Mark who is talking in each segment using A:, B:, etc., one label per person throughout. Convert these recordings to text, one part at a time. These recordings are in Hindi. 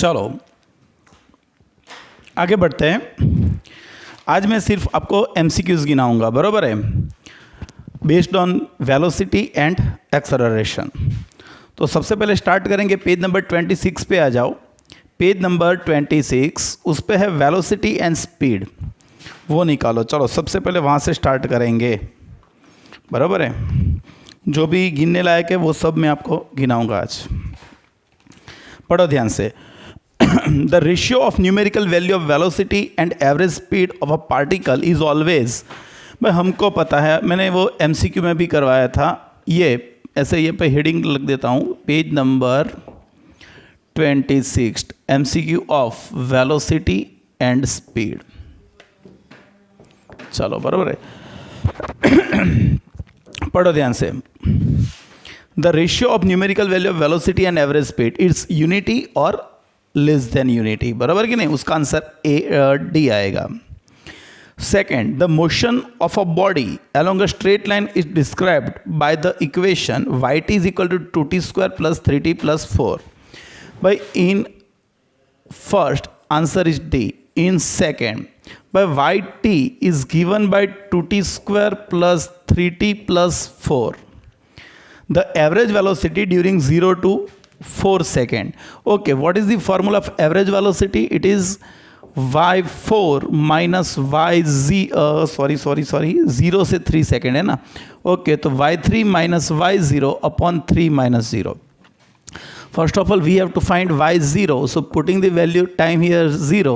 A: चलो आगे बढ़ते हैं। आज मैं सिर्फ आपको एमसीक्यूज गिनाऊंगा, बराबर है, based on velocity and acceleration. तो सबसे पहले स्टार्ट करेंगे, पेज नंबर 26 पे आ जाओ। पेज नंबर 26 उस पे है वेलोसिटी एंड स्पीड, वो निकालो। चलो सबसे पहले वहाँ से स्टार्ट करेंगे, बराबर है। जो भी गिनने लायक है वो सब मैं आपको गिनाऊंगा आज। पढ़ो ध्यान से। The ratio of numerical value of velocity and average speed of a particle is always, भाई हमको पता है, मैंने वो MCQ में भी करवाया था। ये ऐसे ये पे हेडिंग लग देता हूँ, page number 26, MCQ of velocity and speed. चलो बराबर है, पढ़ो ध्यान से। The ratio of numerical value of velocity and average speed, it's unity और लेस देन यूनिटी, बराबर कि नहीं? उसका आंसर डी आएगा। Second, the motion of a body along a straight line is described by the equation yt is equal to 2t square plus 3t plus 4. By in first answer is D. In second, by yt is given by 2t square plus 3t plus 4. The average velocity during 0 to 4 second. Okay, what is the formula of average velocity? It is y4 minus sorry 0 से 3 सेकेंड है ना। ओके, तो y3 minus y0 upon 3 minus 0. First of all, we have to find y0. So putting the value time here 0,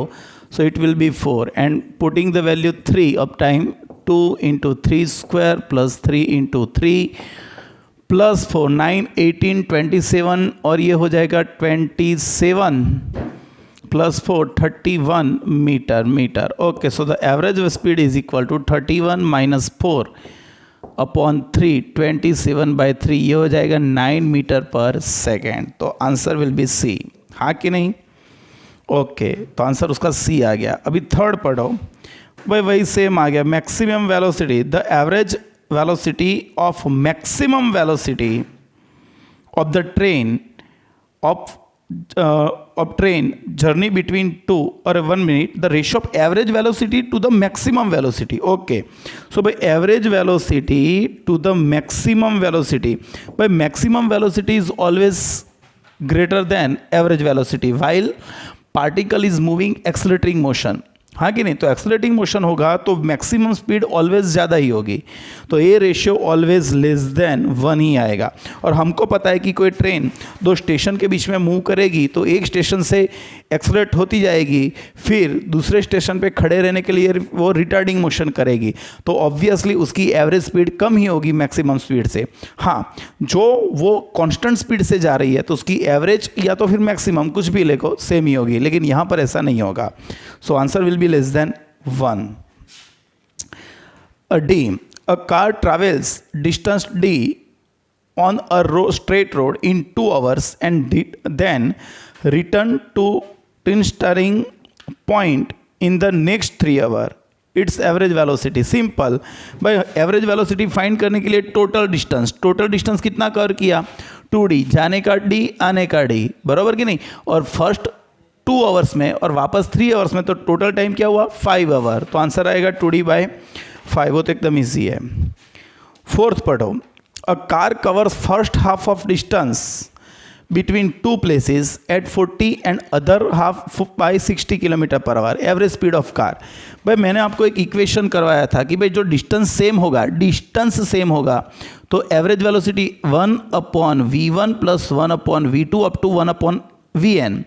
A: so it will be 4, and putting the value 3 of time 2 into 3 square plus 3 into 3 plus 4 9 18 27, और ये हो जाएगा 27 प्लस 4 31 मीटर। Okay, so the average speed is equal to 31 minus 4 upon 3, 27/3, ये हो जाएगा 9 मीटर पर सेकेंड। तो आंसर विल बी सी, हाँ कि नहीं? ओके, तो आंसर उसका सी आ गया। अभी थर्ड पढ़ो भाई, वही सेम आ गया। Maximum velocity, the average velocity of maximum velocity of the train of train journey between 2 or 1 minute, the ratio of average velocity to the maximum velocity. Okay, so by average velocity to the maximum velocity, by maximum velocity is always greater than average velocity while particle is moving accelerating motion, हाँ कि नहीं? तो एक्सेलरेटिंग मोशन होगा तो मैक्सिमम स्पीड ऑलवेज ज़्यादा ही होगी, तो ये रेशियो ऑलवेज लेस देन 1 ही आएगा। और हमको पता है कि कोई ट्रेन 2 स्टेशन के बीच में मूव करेगी तो एक स्टेशन से एक्सेलरेट होती जाएगी, फिर दूसरे स्टेशन पे खड़े रहने के लिए वो रिटार्डिंग मोशन करेगी, तो ऑब्वियसली उसकी एवरेज स्पीड कम ही होगी मैक्सिमम स्पीड से। हाँ, जो वो कांस्टेंट स्पीड से जा रही है तो उसकी एवरेज या तो फिर मैक्सिमम, कुछ भी लेको, सेम ही होगी, लेकिन यहाँ पर ऐसा नहीं होगा। सो answer will B less than 1. A D, a car travels distance D on a straight road in 2 hours and then return to starting point in the next 3 hours. Its average velocity, simple. भाई एवरेज वेलोसिटी फाइंड करने के लिए टोटल डिस्टेंस कितना कवर किया? 2D, जाने का D, आने का D, बराबर कि नहीं? और फर्स्ट 2 आवर्स में और वापस 3 आवर्स में, तो टोटल टाइम क्या हुआ? 5 आवर। तो आंसर आएगा 2D/5, वो तो एकदम ईजी है। फोर्थ पढ़ो, a car covers first half of distance between 2 places at 40 and other half by 60 kilometre per hour, average speed of car. भाई मैंने आपको एक इक्वेशन करवाया था कि भाई जो डिस्टेंस सेम होगा तो average velocity 1/v1 plus 1/v2 up to 1/vn,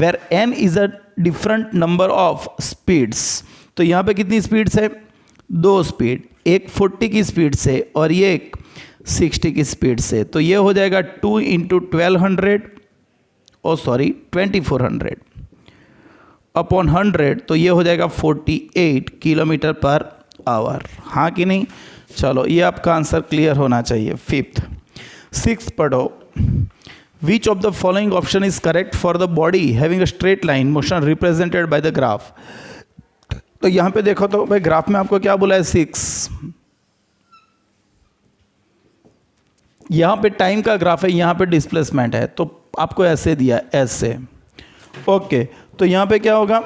A: where n is a different number of speeds. तो यहाँ पे कितनी स्पीड्स है? 2 स्पीड, एक 40 की स्पीड से और ये एक 60 की स्पीड से। तो ये हो जाएगा 2 into 2400 अपॉन 100, तो ये हो जाएगा 48 किलोमीटर पर आवर, हाँ कि नहीं? चलो ये आपका आंसर क्लियर होना चाहिए। फिफ्थ, सिक्स्थ पढ़ो, Which of the following option is correct for the body having a straight line motion represented by the graph? तो यहाँ पे देखो तो भाई ग्राफ में आपको क्या बोला है? 6। यहाँ पे टाइम का ग्राफ है, यहाँ पे डिस्प्लेसमेंट है, तो आपको ऐसे दिया, ऐसे। ओके, तो यहाँ पे क्या होगा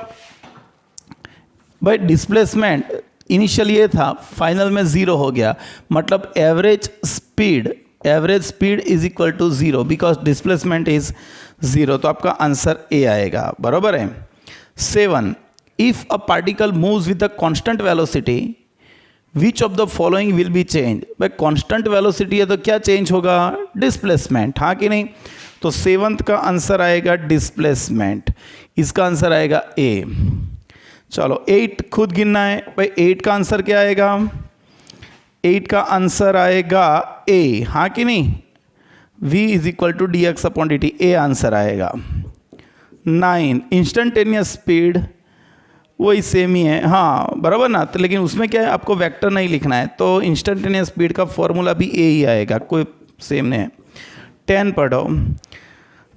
A: भाई, डिस्प्लेसमेंट इनिशियल ये था, फाइनल में 0 हो गया, मतलब average speed is equal to 0 because displacement is 0। तो आपका आंसर ए आएगा, बराबर है। 7, if a particle moves with the constant velocity which of the following will be change. भाई कांस्टेंट वेलोसिटी है तो क्या चेंज होगा, डिस्प्लेसमेंट, हाँ कि नहीं। तो 7th का आंसर आएगा डिस्प्लेसमेंट, इसका आंसर आएगा ए। चलो 8 खुद गिनना है भाई, 8 का आंसर क्या आएगा, 8 का आंसर आएगा ए, हाँ कि नहीं। v is equal to D X upon D T, A answer आएगा। 9, इंस्टेंटेनियस स्पीड वही सेम ही है, हाँ बराबर ना, तो लेकिन उसमें क्या है, आपको वेक्टर नहीं लिखना है, तो इंस्टेंटेनियस स्पीड का फॉर्मूला भी ए ही आएगा, कोई सेम नहीं है। 10 पढ़ो,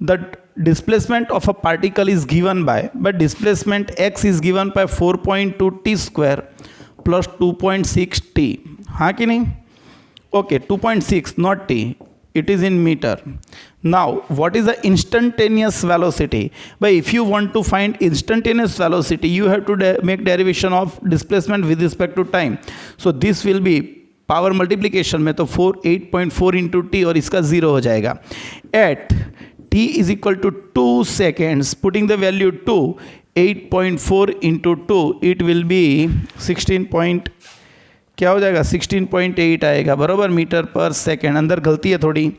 A: the displacement of a particle is given by, but displacement x is given by 4.2 t square plus 2.6 t, हाँ कि नहीं। okay, 2.6 not t, it is in meter. Now what is the instantaneous velocity? But if you want to find instantaneous velocity, you have to make derivation of displacement with respect to time. So this will be power multiplication में, तो 8.4 इंटू टी और इसका 0 हो जाएगा। At t is equal to 2 seconds, putting the value 2, 8.4 into 2, it will be 16 क्या हो जाएगा, 16.8 आएगा, बराबर, मीटर पर सेकेंड। अंदर गलती है, थोड़ी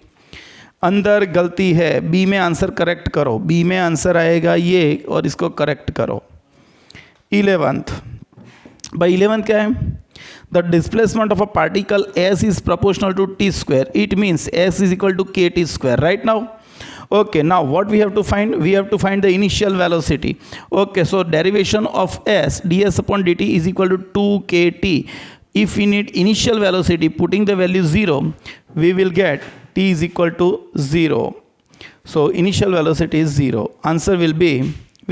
A: अंदर गलती है, बी में आंसर करेक्ट करो, बी में आंसर आएगा ये, और इसको करेक्ट करो। 11th, भाई 11th क्या है, the displacement of a particle s is proportional to t square, it means s is equal to kt square, right now. Okay, now what we have to find, we have to find the initial velocity. Okay, so derivation of s ds upon dt is equal to 2 kt. If we need initial velocity, putting the value 0, we will get t is equal to 0. So initial velocity is 0. Answer will be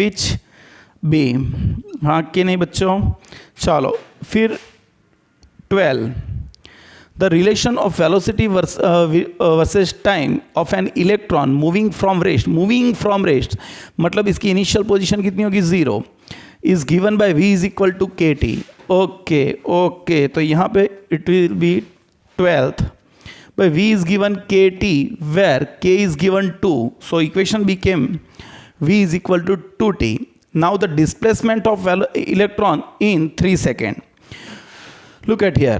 A: which, b, हाँ कि नहीं बच्चों। चलो फिर 12, the relation of velocity versus time of an electron moving from rest, मतलब इसकी इनिशियल पोजीशन कितनी होगी, 0, is given by v is equal to kt. Okay, तो यहाँ पे it will be 12th, by v is given kt where k is given 2, so equation became v is equal to 2t. Now the displacement of electron in 3 seconds. Look at here,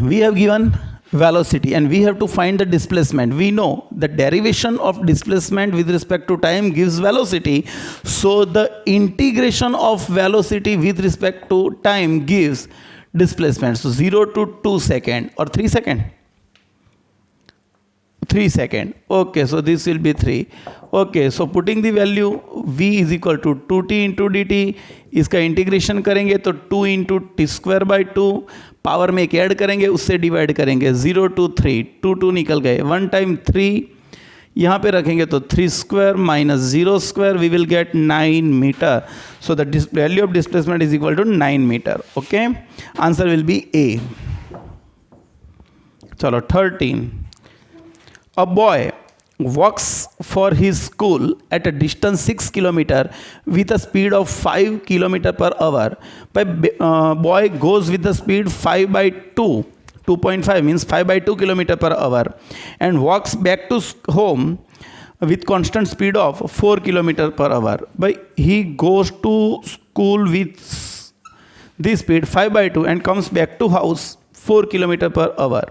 A: we have given velocity and we have to find the displacement. We know the derivation of displacement with respect to time gives velocity, so the integration of velocity with respect to time gives displacement. So 0 to 2 second or 3 second, 3 second. Okay, so this will be 3. Okay, so putting the value v is equal to 2t into dt, इसका इंटीग्रेशन करेंगे तो 2 into T square by 2, power में एक ऐड करेंगे, उससे डिवाइड करेंगे, 0 to 3, 2 निकल गए, 1 टाइम 3 यहाँ पे रखेंगे तो 3 square minus 0 square, we will get 9 metre. So the value of displacement is equal to 9 metre. Okay, answer will be A. चलो 13, a boy walks for his school at a distance 6 km with a speed of 5 km per hour. Boy goes with the speed 5 by 2, 2.5 means 5 by 2 km per hour, and walks back to home with constant speed of 4 km per hour. He goes to school with this speed 5 by 2 and comes back to house 4 km per hour.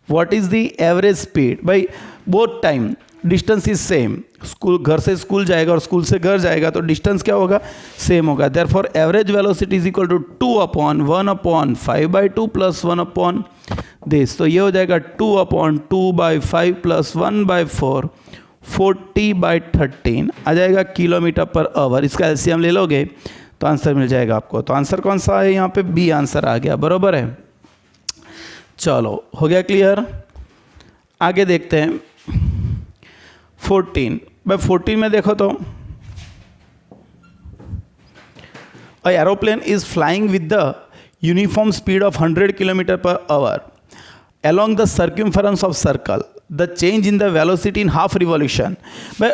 A: What is the average speed? भाई both time distance is same, school घर से स्कूल जाएगा और स्कूल से घर जाएगा तो डिस्टेंस क्या होगा, सेम होगा. Therefore average velocity is equal to 2/1/5 by 2 plus 1 this. तो ये हो जाएगा 2/2/5 प्लस 1/4, 40/13 आ जाएगा किलोमीटर पर आवर. इसका एलसीएम ले लोगे तो आंसर मिल जाएगा आपको. तो आंसर कौन सा है यहाँ पे, बी आंसर आ गया, बरोबर है. चलो हो गया क्लियर. आगे देखते हैं 14. भाई 14 में देखो तो a aeroplane is flying with the uniform speed of 100 km per hour along the circumference of circle. The change in the velocity in half revolution. भाई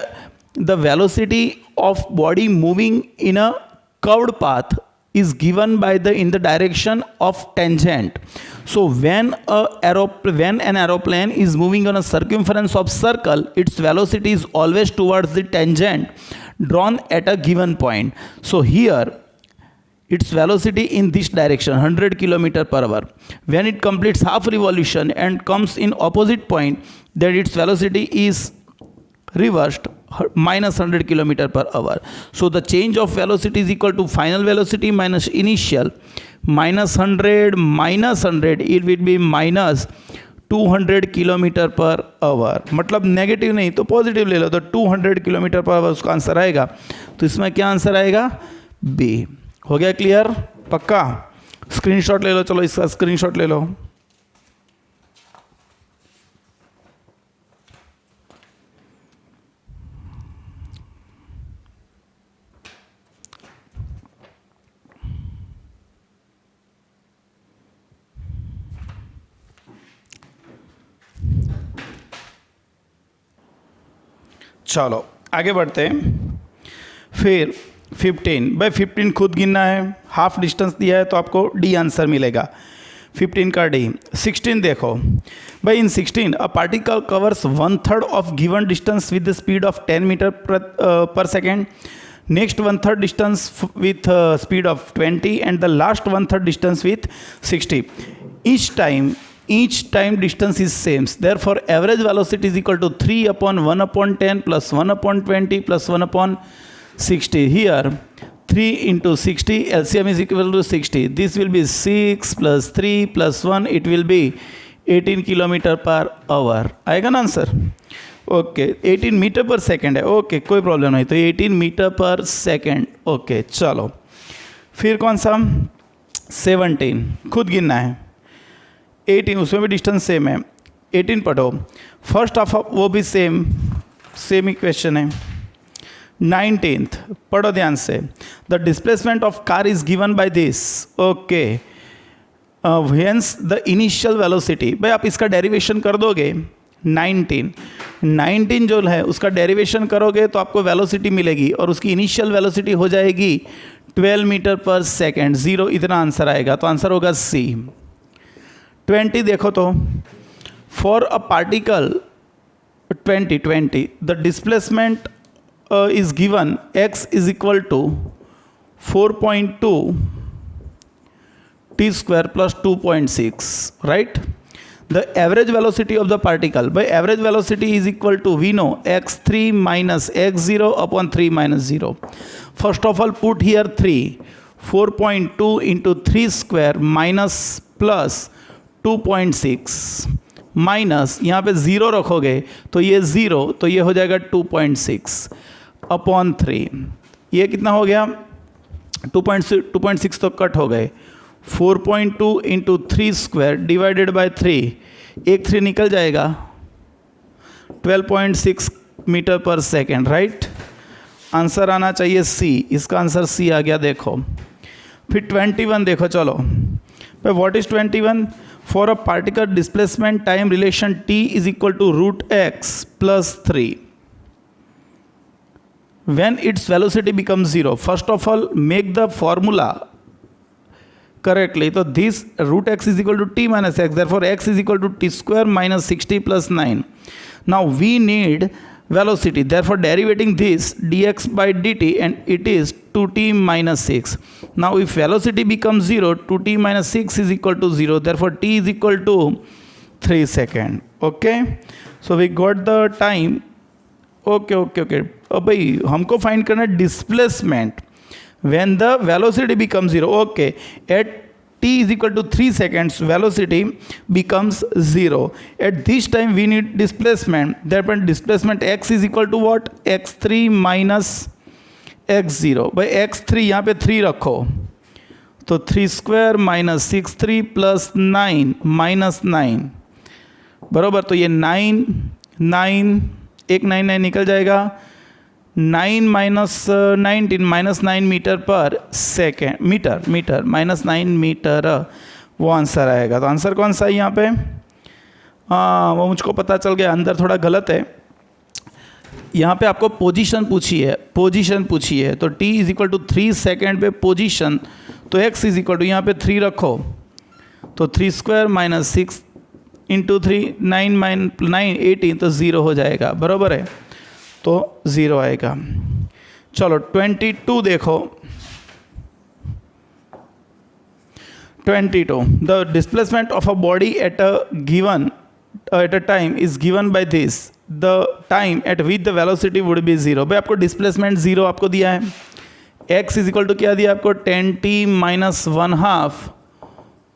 A: the velocity of body moving in a curved path is given by in the direction of tangent. So when an aeroplane is moving on a circumference of circle, its velocity is always towards the tangent drawn at a given point. So here its velocity in this direction 100 km/h. When it completes half revolution and comes in opposite point, then its velocity is reversed minus 100 km/h. So the change of velocity is equal to final velocity minus initial, minus 100 minus 100, it will be minus 200 km/h. मतलब नेगेटिव नहीं तो पॉजिटिव ले लो, तो 200 km/h उसका आंसर आएगा. तो इसमें क्या आंसर आएगा? बी. हो गया क्लियर? पक्का? स्क्रीनशॉट ले लो, चलो इसका स्क्रीनशॉट ले लो. चलो आगे बढ़ते हैं. फिर 15 भाई 15 खुद गिनना है, हाफ डिस्टेंस दिया है तो आपको डी आंसर मिलेगा. 15 का डी. 16 देखो भाई, इन 16 a particle covers 1/3 of given distance with the speed of 10 metre per second, next 1/3 distance with speed of 20 and the last 1/3 distance with 60. Each time distance is same, therefore average velocity is equal to 3/1/10 plus 1/20 plus 1/60. Here 3 into 60, LCM is equal to 60. This will be 6 plus 3 plus 1, it will be 18 km/h. आएगा ना answer? Okay 18 metre per second है. ओके कोई प्रॉब्लम नहीं, तो 18 मीटर पर सेकेंड. ओके चलो फिर कौन सा? 17 खुद गिनना है. 18 उसमें भी डिस्टेंस सेम है. 18 पढ़ो. फर्स्ट ऑफ वो भी सेम ही क्वेश्चन है. 19th पढ़ो ध्यान से. The displacement of car is given by this. Okay hence the initial velocity. भाई आप इसका डेरिवेशन कर दोगे. 19 जो है उसका डेरिवेशन करोगे तो आपको वेलोसिटी मिलेगी और उसकी इनिशियल वेलोसिटी हो जाएगी 12 मीटर पर सेकेंड. 0 इतना आंसर आएगा, तो आंसर होगा सी. 20 देखो तो, for a particle 20 the displacement is given x is equal to 4.2 t square plus 2.6, right? The average velocity of the particle, by average velocity is equal to, we know, x3 minus x0 upon 3 minus 0. First of all put here 3, 4.2 into 3 square minus plus 2.6 minus यहाँ पे 0 रखोगे तो ये 0, तो ये हो जाएगा 2.6 अपॉन 3. ये कितना हो गया? 2.6 तो कट हो गए. 4.2 इंटू 3 स्क्वायर डिवाइडेड बाय 3, एक 3 निकल जाएगा. 12.6 metre per second, right? Answer आना चाहिए सी. इसका आंसर सी आ गया. देखो फिर 21 देखो. चलो भाई what is 21? For a particle displacement time relation t is equal to root x plus 3. When its velocity becomes 0, first of all make the formula correctly. So this root x is equal to t minus x, therefore x is equal to t square minus 60 plus 9. Now we need velocity, therefore derivating this dx by dt, and it is 2t minus 6. Now if velocity becomes 0, 2t minus 6 is equal to 0, therefore t is equal to 3 seconds. Okay, so we got the time. Okay. अब भाई हमको फाइंड करना है displacement when the velocity becomes 0. Okay, at t is equal to 3 seconds, velocity becomes 0. At this time we need displacement, therefore displacement x is equal to what? x3 minus x0. by x3 यहाँ पे 3 रखो तो 3 स्क्वायर माइनस 6 3 प्लस 9 माइनस 9 बराबर. तो ये 9 एक 9 निकल जाएगा. 9 minus 19 minus 9 metre per second. Metre minus 9 metre, वो आंसर आएगा. तो आंसर कौन सा है यहाँ पे? हाँ वो मुझको पता चल गया, अंदर थोड़ा गलत है. यहाँ पे आपको पोजीशन पूछी है, तो t is equal to 3 second पे पोजीशन, तो x इज इक्वल टू यहाँ पे 3 रखो, तो 3 स्क्वायर माइनस 6 इंटू 3 9 18, तो 0 हो जाएगा, बराबर है, तो 0 आएगा। चलो 22 देखो, 22 the displacement of a body at a time is given by this, the time eight which the velocity would be 0। भाई आपको डिस्प्लेसमेंट 0 आपको दिया है, x इज इक्वल टू क्या दिया आपको 10t माइनस 1/2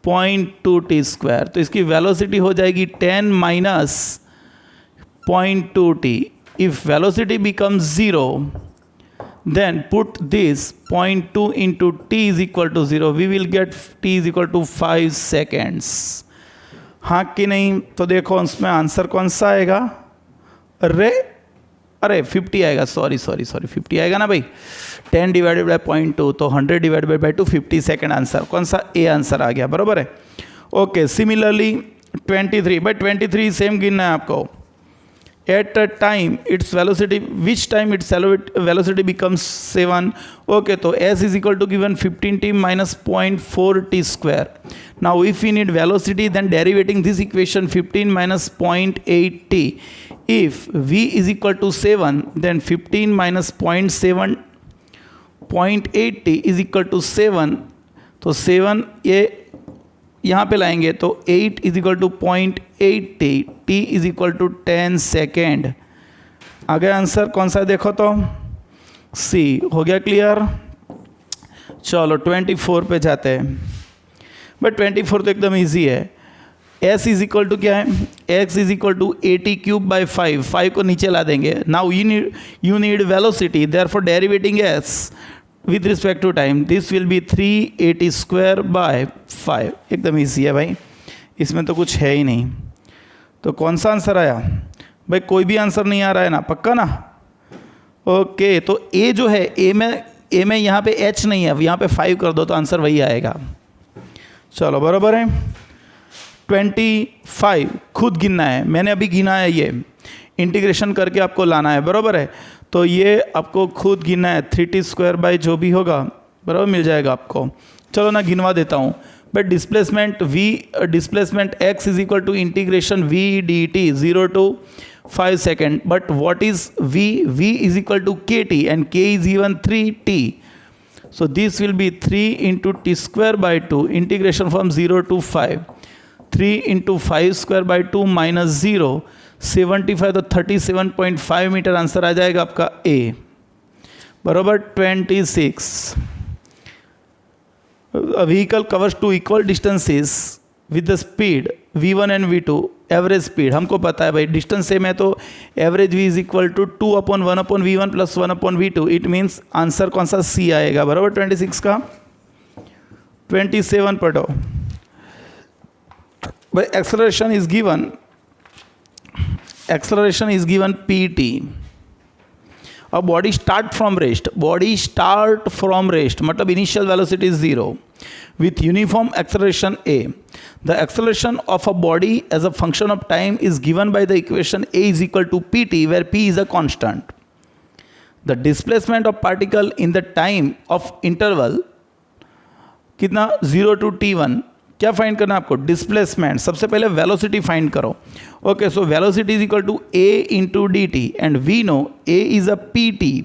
A: 0.2t स्क्वायर, तो इसकी वेलोसिटी हो जाएगी 10 minus 0.2t। If velocity becomes 0 then put this 0.2 into t is equal to 0, we will get t is equal to 5 seconds। हाँ कि नहीं? तो देखो उसमें आंसर कौन सा आएगा, अरे 50 आएगा, सॉरी 50 आएगा ना भाई, 10 डिवाइडेड बाई 0.2, तो 100 डिवाइडेड बाई 2 50 सेकेंड आंसर, कौन सा ए आंसर आ गया, बराबर है। ओके, सिमिलरली 23, बाई 23 सेम गिनना है आपको। At a time its velocity, which time its velocity becomes 7, okay, तो s is equal to given 15t minus 0.4t square। now if we need velocity, then derivating this equation 15 minus 0.8t, if v is equal to 7, then 15 minus 0.8t is equal to 7, तो 7 ये यहाँ पे लाएंगे तो 8 is equal to 0.8t, t is equal to 10 second. आगे आंसर कौन सा है देखो तो, सी। हो गया क्लियर? चलो 24 पे जाते हैं। बट 24 तो एकदम इजी है। s इज इक्वल टू क्या है, x is equal to 80 cube by 5 को नीचे ला देंगे। Now you need velocity, therefore derivating s with respect to time, this will be 380 square by 5। एकदम ईजी है भाई, इसमें तो कुछ है ही नहीं। तो कौन सा आंसर आया भाई? कोई भी आंसर नहीं आ रहा है ना, पक्का ना? ओके, तो ए जो है, ए में यहाँ पे h नहीं है, यहाँ पे 5 कर दो तो आंसर वही आएगा। चलो बराबर है। 25 खुद गिनना है, मैंने अभी गिना है, ये इंटीग्रेशन करके आपको लाना है, बराबर है। तो ये आपको खुद गिनना है, 3t स्क्वायर बाई जो भी होगा, बराबर मिल जाएगा आपको। चलो ना गिनवा देता हूँ। But displacement x is equal to integration v dt 0 to 5 second. But what is v is equal to kt and k is even 3t। So this will be 3 into t square by 2 integration from 0 to 5, 3 into 5 square by 2 minus 0, 75, तो 37.5 मीटर आंसर आ जाएगा आपका ए, बराबर। 26 vehicle covers 2 equal distances with the speed v1 and v2, average speed हमको पता है भाई, डिस्टेंस सेम है तो average v is equal to 2/1/v1 plus 1/v2। It means answer कौन सा सी आएगा, बराबर 26 का। 27 पढ़ो भाई। Acceleration is given pt। A body start from rest मतलब initial velocity is 0 with uniform acceleration a। The acceleration of a body as a function of time is given by the equation a is equal to pt, where p is a constant। The displacement of particle in the time of interval कितना 0 to t1, क्या फाइंड करना है आपको? डिस्प्लेसमेंट। सबसे पहले वेलोसिटी फाइंड करो। Okay, so velocity is equal to a into D T and we know a इज अ pt।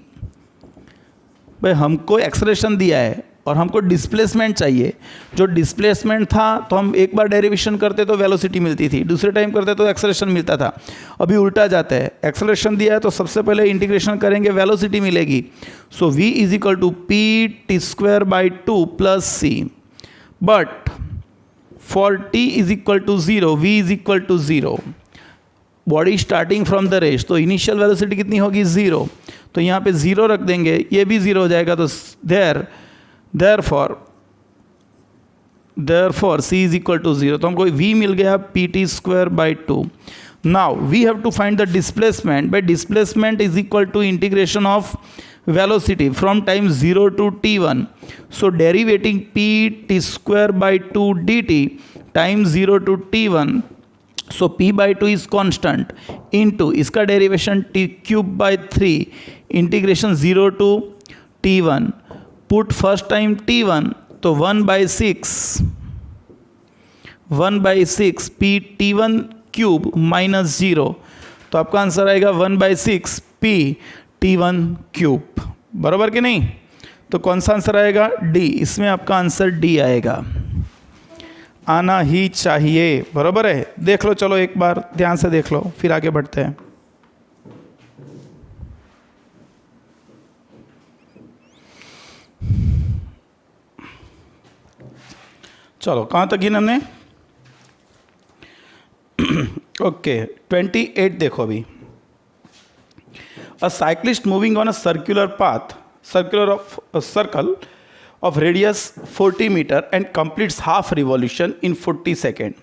A: भाई हमको एक्सेलरेशन दिया है और हमको डिस्प्लेसमेंट चाहिए। जो डिस्प्लेसमेंट था तो हम एक बार डेरिवेशन करते तो वेलोसिटी मिलती थी, दूसरे टाइम करते तो एक्सेलरेशन मिलता था। अभी उल्टा जाता है, एक्सेलरेशन दिया है तो सबसे पहले इंटीग्रेशन करेंगे, वेलोसिटी मिलेगी। So v is equal to P T square by 2 plus C. But for t is equal to 0, v is equal to 0, body starting from the rest, तो इनिशियल वेलोसिटी कितनी होगी 0, तो यहाँ पे 0 रख देंगे, ये भी 0 हो जाएगा। तो therefore c is equal to 0, तो हमको v मिल गया pt square by 2। Now we have to find the displacement. By displacement is equal to integration of velocity from time 0 to t1, so derivating p t square by 2 dt time 0 to t1 so p by two is constant into इसका derivation t cube by 3 integration 0 to t1 put first time t1 तो 1/6 p t1 क्यूब माइनस 0 तो आपका आंसर आएगा 1/6 p t1 क्यूब। बराबर कि नहीं? तो कौन सा आंसर आएगा? डी। इसमें आपका आंसर डी आएगा, आना ही चाहिए। बराबर है? देख लो, चलो एक बार ध्यान से देख लो, फिर आगे बढ़ते हैं। चलो कहाँ तक गिना हमने? ओके 28 देखो अभी। अ cyclist moving on a circular circle of radius 40 meter and completes half revolution in 40 second.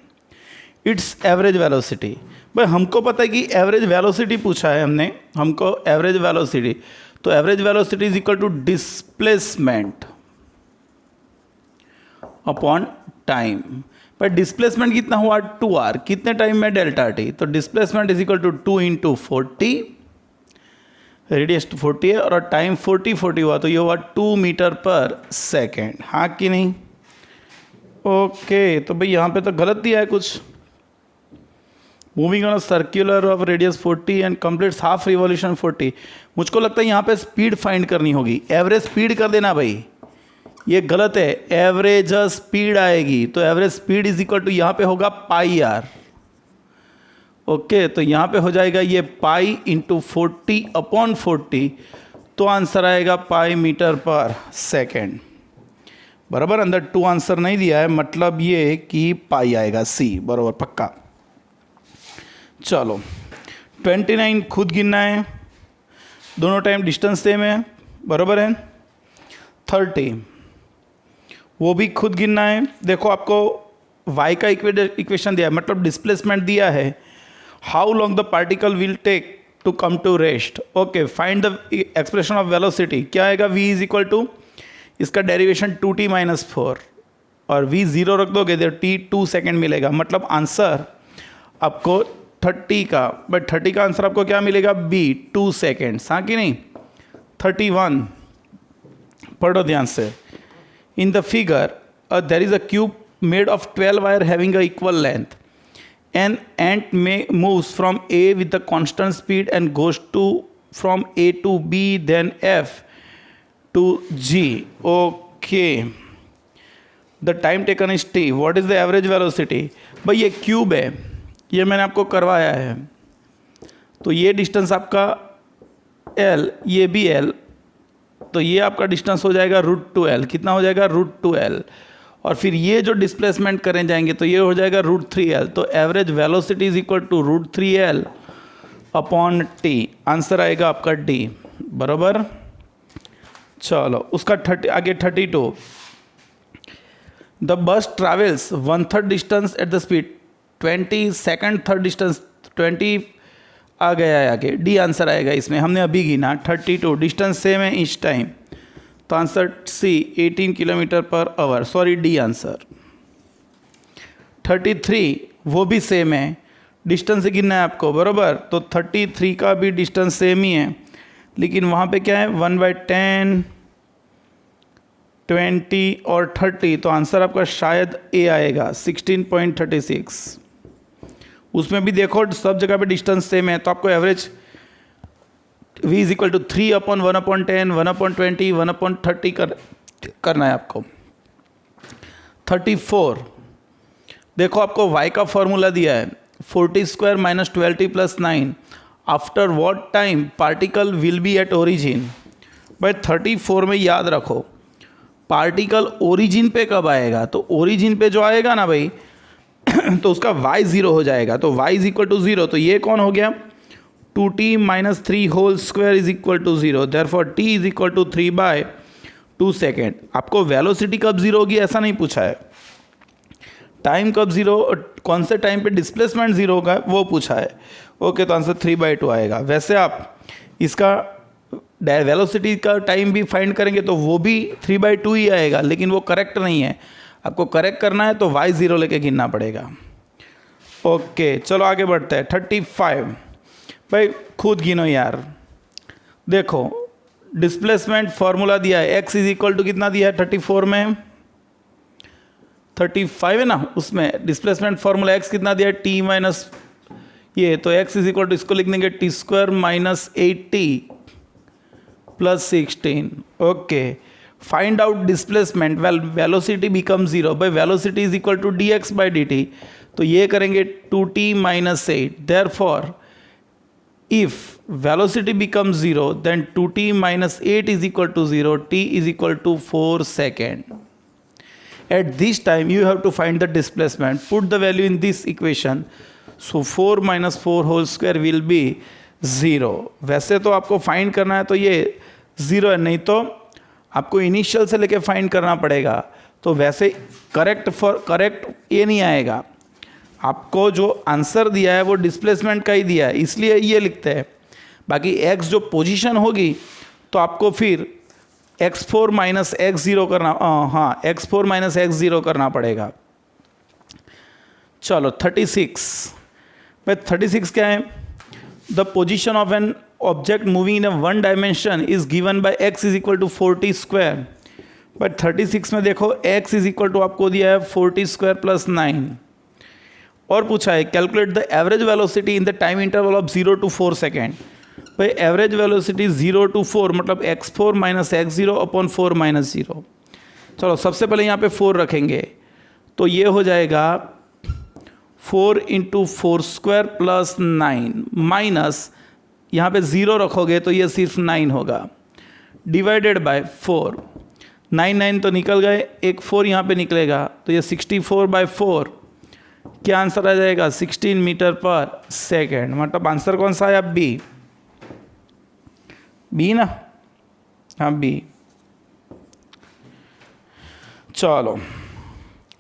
A: Its average velocity, भाई हमको पता है कि एवरेज वेलोसिटी पूछा है हमने, हमको एवरेज वेलोसिटी, तो average velocity is equal to displacement upon time. पर डिस्प्लेसमेंट कितना हुआ? 2r, कितने टाइम में? Delta T. तो displacement is equal to 2 into 40, radius 40 है और टाइम 40 हुआ तो ये हुआ 2 मीटर पर सेकेंड। हाँ कि नहीं? ओके, तो भाई यहाँ पे तो गलत दिया है कुछ। Moving on a circular of radius 40 and completes half revolution 40। मुझको लगता है यहाँ पे स्पीड फाइंड करनी होगी, एवरेज स्पीड कर देना भाई, ये गलत है, एवरेज स्पीड आएगी। तो average speed is equal to यहाँ पे होगा पाई आर। ओके, तो यहाँ पे हो जाएगा ये पाई इंटू 40 अपॉन 40, तो आंसर आएगा पाई मीटर पर सेकेंड। बराबर, अंदर 2 आंसर नहीं दिया है, मतलब ये कि पाई आएगा सी। बराबर, पक्का। चलो 29 खुद गिनना है, दोनों टाइम डिस्टेंस सेम है। बराबर है? 30 वो भी खुद गिनना है। देखो आपको y का इक्वेशन दिया है, मतलब डिस्प्लेसमेंट दिया है। How long the particle will take to come to rest. Okay, find the expression of velocity. क्या आएगा? v इज इक्वल टू इसका डेरिवेशन 2t माइनस 4 और v 0 रख दोगे तो t 2 सेकेंड मिलेगा। मतलब आंसर आपको 30 का, बट 30 का आंसर आपको क्या मिलेगा? b 2 seconds. हाँ कि नहीं? 31 पढ़ो ध्यान से। In the figure, there is a cube made of 12 wire having a equal length. An ant moves from A with the constant speed and goes from A to B, then F to G. Okay. The time taken is T. What is the average velocity? भाई ये क्यूब है, ये मैंने आपको करवाया है। तो ये डिस्टेंस आपका L, ये भी L, तो ये आपका डिस्टेंस हो जाएगा √2L। कितना हो जाएगा? √2L। और फिर ये जो डिस्प्लेसमेंट करें जाएंगे तो ये हो जाएगा √3L। तो average velocity is equal to √3L upon T। Answer आएगा आपका D। बराबर। चलो उसका 30 आगे 32। The bus travels 1/3 distance at the speed 20 second, third distance 20 आ गया है आगे। डी आंसर आएगा इसमें, हमने अभी गिना 32। डिस्टेंस सेम है इस टाइम, तो answer C 18 kilometre per hour. Sorry, D answer. 33 वो भी सेम है, डिस्टेंस से गिनना है आपको। बराबर, तो 33 का भी डिस्टेंस सेम ही है, लेकिन वहाँ पे क्या है? 1/10, 20 और 30, तो आंसर आपका शायद ए आएगा 16.36। उसमें भी देखो सब जगह पे डिस्टेंस सेम है, तो आपको average v is equal to 3 upon 1/10, 1/20, 1/30 करना है आपको। 34 देखो आपको y का फॉर्मूला दिया है 40² minus 12t plus 9। After what time particle will be at origin. भाई 34 में याद रखो पार्टिकल ओरिजिन पे कब आएगा, तो ओरिजिन पे जो आएगा ना भाई तो उसका y 0 हो जाएगा, तो y इज इक्वल टू 0। तो ये कौन हो गया? 2t minus 3 whole square is equal to 0। Therefore t is equal to 3/2 second. आपको वेलोसिटी कब 0 होगी ऐसा नहीं पूछा है, टाइम कब 0, कौन से टाइम पे डिस्प्लेसमेंट 0 होगा वो पूछा है। ओके, तो आंसर 3/2 आएगा। वैसे आप इसका वेलोसिटी का टाइम भी फाइंड करेंगे तो वो भी 3/2 ही आएगा, लेकिन वो करेक्ट नहीं है। आपको करेक्ट करना है तो y 0 लेके गिनना पड़ेगा। ओके चलो आगे बढ़ते हैं 35। भाई खुद गिनो यार, देखो डिस्प्लेसमेंट फॉर्मूला दिया है, x इज इक्वल टू कितना दिया है 34 में, 35 है ना, उसमें डिस्प्लेसमेंट फॉर्मूला x कितना दिया है t माइनस ये, तो x इज इक्वल टू इसको लिख देंगे T square minus 8t plus 16। Okay find out displacement well velocity become zero, by velocity is equal to dx by dt, तो ये करेंगे 2t minus 8, therefore if velocity becomes 0 then 2t minus 8 is equal to 0, t is equal to 4 second. At this time you have to find the displacement, put the value in this equation, so 4 minus 4 whole square will be 0. वैसे तो आपको फाइंड करना है तो ये 0 है, नहीं तो आपको इनिशियल से लेके फाइंड करना पड़ेगा, तो वैसे करेक्ट ये नहीं आएगा, आपको जो आंसर दिया है वो डिस्प्लेसमेंट का ही दिया है, इसलिए ये लिखते हैं। बाकी x जो पोजीशन होगी तो आपको फिर x4 माइनस एक्स जीरो करना, हाँ x4 माइनस एक्स जीरो करना पड़ेगा। चलो 36 भाई 36 क्या है, the position of an object moving in one dimension is given by x is equal to 40 square. बट 36 में देखो x इज इक्वल टू आपको दिया है 40 स्क्वायर प्लस 9, और पूछा है calculate the average velocity in the time interval of 0 to 4 second. भाई एवरेज वेलोसिटी 0 to 4 मतलब x4 minus x zero upon 4 minus zero. चलो सबसे पहले यहाँ पे 4 रखेंगे, तो ये हो जाएगा 4 इंटू 4 स्क्वायर प्लस 9 माइनस यहाँ पे 0 रखोगे तो ये सिर्फ 9 होगा, डिवाइडेड बाय 4, 9 तो निकल गए, एक 4 यहाँ पे निकलेगा, तो ये 64/4 क्या आंसर आ जाएगा 16 मीटर पर सेकेंड। मतलब आंसर कौन सा है, अब बी ना, हाँ बी। चलो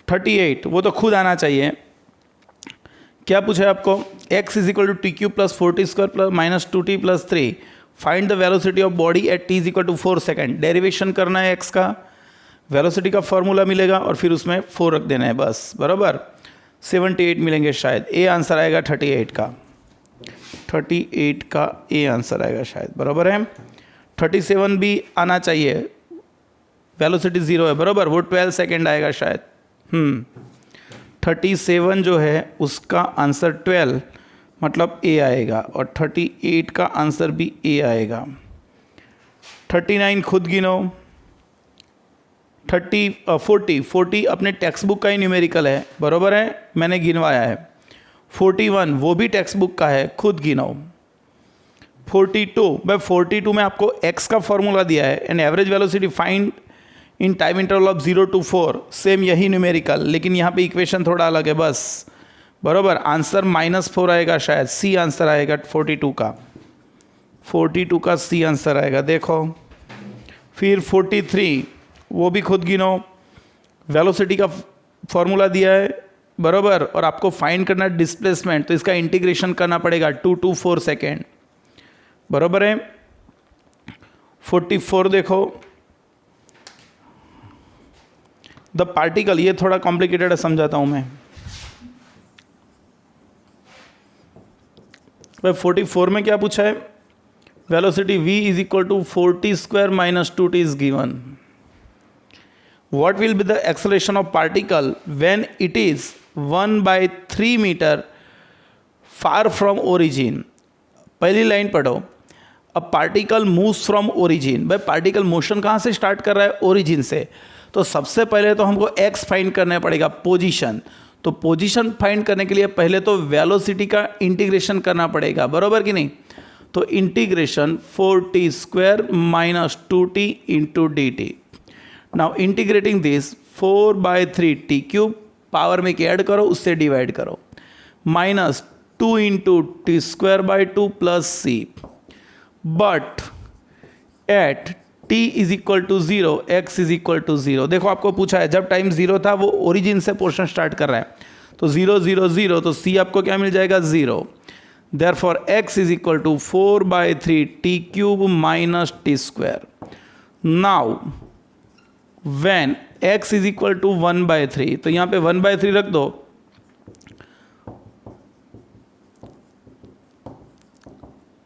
A: 38 वो तो खुद आना चाहिए। क्या पूछा है आपको, x is equal to T Q plus 40 square plus minus 2t plus 3, find the velocity of body at t is equal to 4 second. Derivation करना है x का, वेलोसिटी का फॉर्मूला मिलेगा और फिर उसमें 4 रख देना है बस, बराबर 78 मिलेंगे शायद, ए आंसर आएगा 38 का ए आंसर आएगा शायद, बराबर है। 37 भी आना चाहिए, वेलोसिटी 0 है, बराबर वो 12 सेकेंड आएगा शायद। 37 जो है उसका आंसर 12 मतलब ए आएगा, और 38 का आंसर भी ए आएगा। 39 खुद गिनो, 40 अपने टेक्स्ट बुक का ही न्यूमेरिकल है, बराबर है, मैंने गिनवाया है। 41 वो भी टेक्स्ट बुक का है, खुद गिनो। 42 भाई 42 में आपको x का फॉर्मूला दिया है, and average velocity find in time interval of 0 to 4, same यही न्यूमेरिकल, लेकिन यहाँ पे इक्वेशन थोड़ा अलग है बस, बराबर। आंसर -4 आएगा शायद, सी आंसर आएगा 42 का सी आंसर आएगा, देखो। फिर 43 वो भी खुद गिनो, वेलोसिटी का फॉर्मूला दिया है, बराबर, और आपको फाइंड करना है डिस्प्लेसमेंट, तो इसका इंटीग्रेशन करना पड़ेगा 2 to 4 सेकेंड, बराबर है। 44 देखो, द पार्टिकल, ये थोड़ा कॉम्प्लिकेटेड है, समझाता हूं मैं। भाई 44 में क्या पूछा है, velocity v is equal to 40 square minus 2t is given. What will be the acceleration of particle when it is 1/3 meter far from origin? पहली लाइन पढ़ो, अ पार्टिकल मूव्स फ्रॉम ओरिजिन। भाई पार्टिकल मोशन कहाँ से स्टार्ट कर रहा है, ओरिजिन से, तो सबसे पहले तो हमको x फाइंड करना पड़ेगा, पोजीशन। तो पोजीशन फाइंड करने के लिए पहले तो वेलोसिटी का इंटीग्रेशन करना पड़ेगा, बराबर कि नहीं। तो integration 4t square minus 2t into dt। Now integrating this 4/3 T cube, power में ऐड करो, उससे डिवाइड करो, minus 2 into T square by 2 plus C, but at t is equal to 0, x is equal to 0। देखो आपको पूछा है, जब टाइम 0 था वो ओरिजिन से पोर्शन स्टार्ट कर रहा है, तो 0 0 0, तो c आपको क्या मिल जाएगा 0। Therefore x is equal to 4/3 T cube minus T square. Now when x is equal to 1/3, तो यहाँ पे 1/3 रख दो,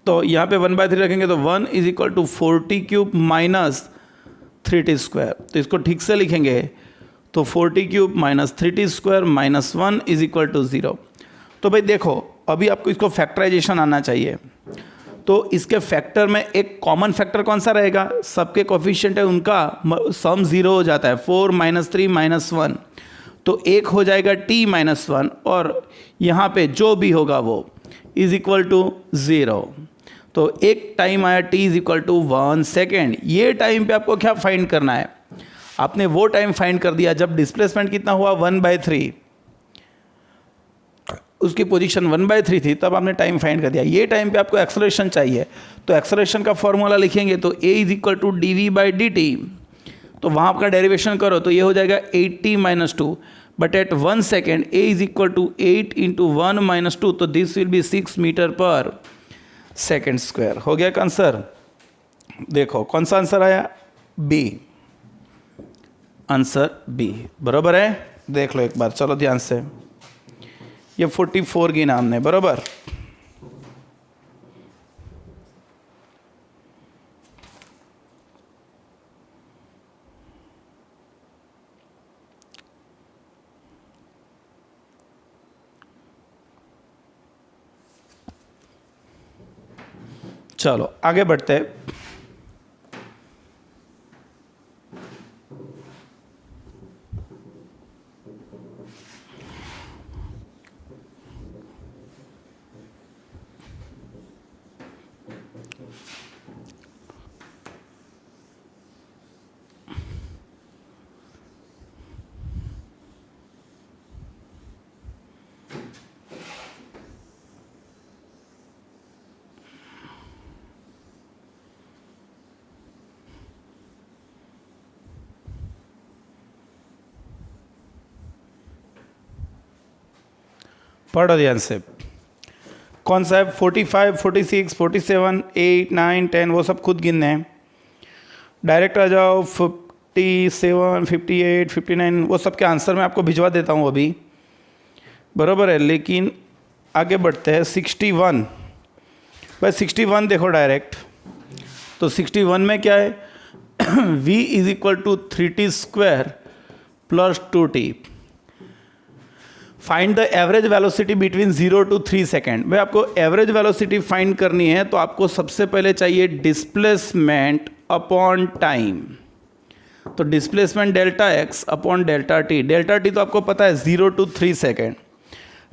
A: तो यहाँ पे 1/3 रखेंगे तो 1 is equal to 40 cube minus 3t square. तो इसको ठीक से लिखेंगे तो 40 cube minus 3t square minus 1 is equal to 0। तो भाई देखो अभी आपको इसको फैक्टराइजेशन आना चाहिए। तो इसके फैक्टर में एक कॉमन फैक्टर कौन सा रहेगा, सबके कोफिशिएंट है उनका सम 0 हो जाता है, 4 - 3 - 1, तो एक हो जाएगा t - 1 और यहाँ पे जो भी होगा वो इज इक्वल टू 0। तो एक टाइम आया t is equal to 1 second. ये टाइम पे आपको क्या फाइंड करना है, आपने वो टाइम फाइंड कर दिया जब डिस्प्लेसमेंट कितना हुआ 1/3, उसकी पोजीशन 1/3 थी, तब आपने टाइम फाइंड कर दिया। ये टाइम पे आपको एक्सेलरेशन चाहिए, तो एक्सेलरेशन का फॉर्मूला लिखेंगे तो a is equal to dv/dt। तो वहाँ आपका डेरिवेशन करो तो ये हो जाएगा 8t - 2, but at 1 second a is equal to 8 × 1 - 2, तो this will be 6 metre per second square. हो गया का आंसर। देखो कौन सा आंसर आया, बी, आंसर बी बराबर है। देख लो एक बार, चलो ध्यान से, ये 44 की नाम ने बराबर। चलो आगे बढ़ते हैं। पढ़ो ध्यान से, कौन सा है, 45, 46, 47, 8, 9, 10 वो सब खुद गिनने हैं। डायरेक्ट आ जाओ 57, 58, 59 वो सब के आंसर मैं आपको भिजवा देता हूँ अभी, बराबर है। लेकिन आगे बढ़ते हैं 61। भाई 61 देखो डायरेक्ट, तो 61 में क्या है v is equal to 3t square plus 2t। Find the average velocity between 0 to 3 second. भाई आपको एवरेज वेलोसिटी फाइंड करनी है तो आपको सबसे पहले चाहिए डिस्प्लेसमेंट अपॉन टाइम। तो displacement delta x upon delta t। Delta t तो आपको पता है 0 to 3 सेकेंड,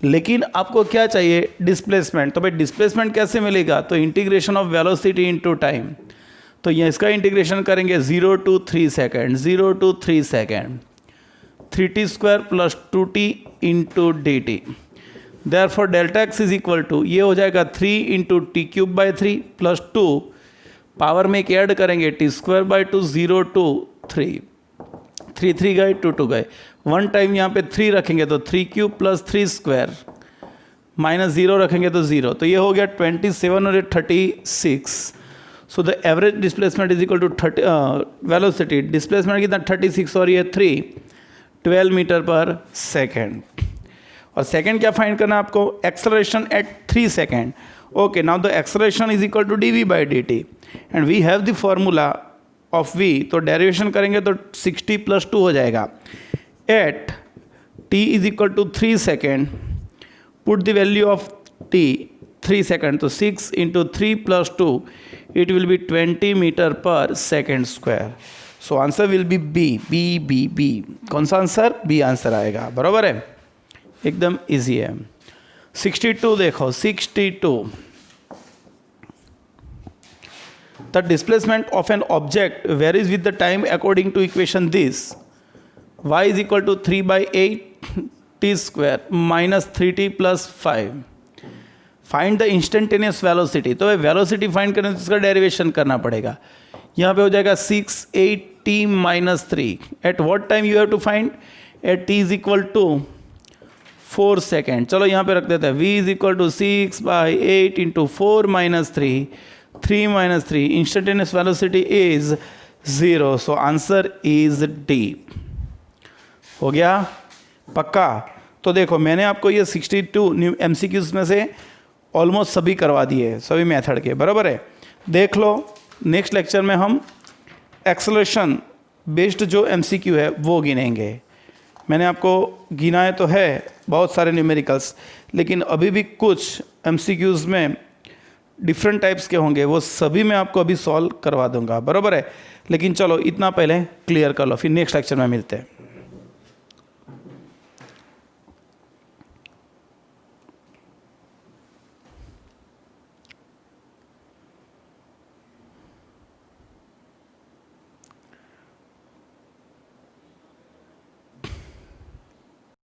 A: लेकिन आपको क्या चाहिए डिस्प्लेसमेंट। तो भाई डिस्प्लेसमेंट कैसे मिलेगा, तो integration of velocity into time. तो ये इसका इंटीग्रेशन करेंगे 0 to 3 second, 0 to 3 second, 3t square plus 2t into D T. Therefore delta X is equal to ये हो जाएगा 3 × t³/3 प्लस 2 पावर में एक ऐड करेंगे t²/2 0 to 3, 3 3 गए 2 2 गए, 1 टाइम यहाँ पे 3 रखेंगे तो 3³ प्लस 3 स्क्वायर माइनस 0 रखेंगे तो 0, तो ये हो गया 27 और 36। So the average displacement is equal to 30 velocity displacement कितना 36 और ये 3 12 मीटर पर सेकेंड। और सेकेंड क्या फाइंड करना है आपको, acceleration at 3 second. Okay, now the acceleration is equal to dv/dt and we have the formula of v। तो डेरिवेशन करेंगे तो 60 + 2 हो जाएगा। At t is equal to 3 second, put the value of t 3 second, तो 6 × 3 + 2 it will be 20 metre per second square. So answer will be B B B B. कौन सा आंसर, बी आंसर आएगा, बराबर है, एकदम इजी है। 62 देखो, 62 the displacement of an object varies with the time according to equation this y is equal to 3/8 t square minus 3t + 5। Find the instantaneous velocity. तो वेलोसिटी फाइंड करने तो इसका डेरिवेशन करना पड़ेगा। यहाँ पे हो जाएगा 6 8t - 3 at what time you have to find, at t is equal to 4 second. चलो यहाँ पे रख देते हैं v is equal to 6/8 × 4 - 3 3 - 3 instantaneous velocity is 0। So answer is D. हो गया पक्का। तो देखो मैंने आपको ये 62 न्यू MCQs में से ऑलमोस्ट सभी करवा दिए, सभी मेथड के, बराबर है। देख लो नेक्स्ट लेक्चर में हम एक्सेलरेशन बेस्ड जो एमसीक्यू है वो गिनेंगे। मैंने आपको गिनाए तो है बहुत सारे न्यूमेरिकल्स, लेकिन अभी भी कुछ एमसीक्यूज़ में डिफरेंट टाइप्स के होंगे, वो सभी मैं आपको अभी सॉल्व करवा दूंगा, बराबर है। लेकिन चलो इतना पहले क्लियर कर लो, फिर नेक्स्ट लेक्चर में मिलते हैं।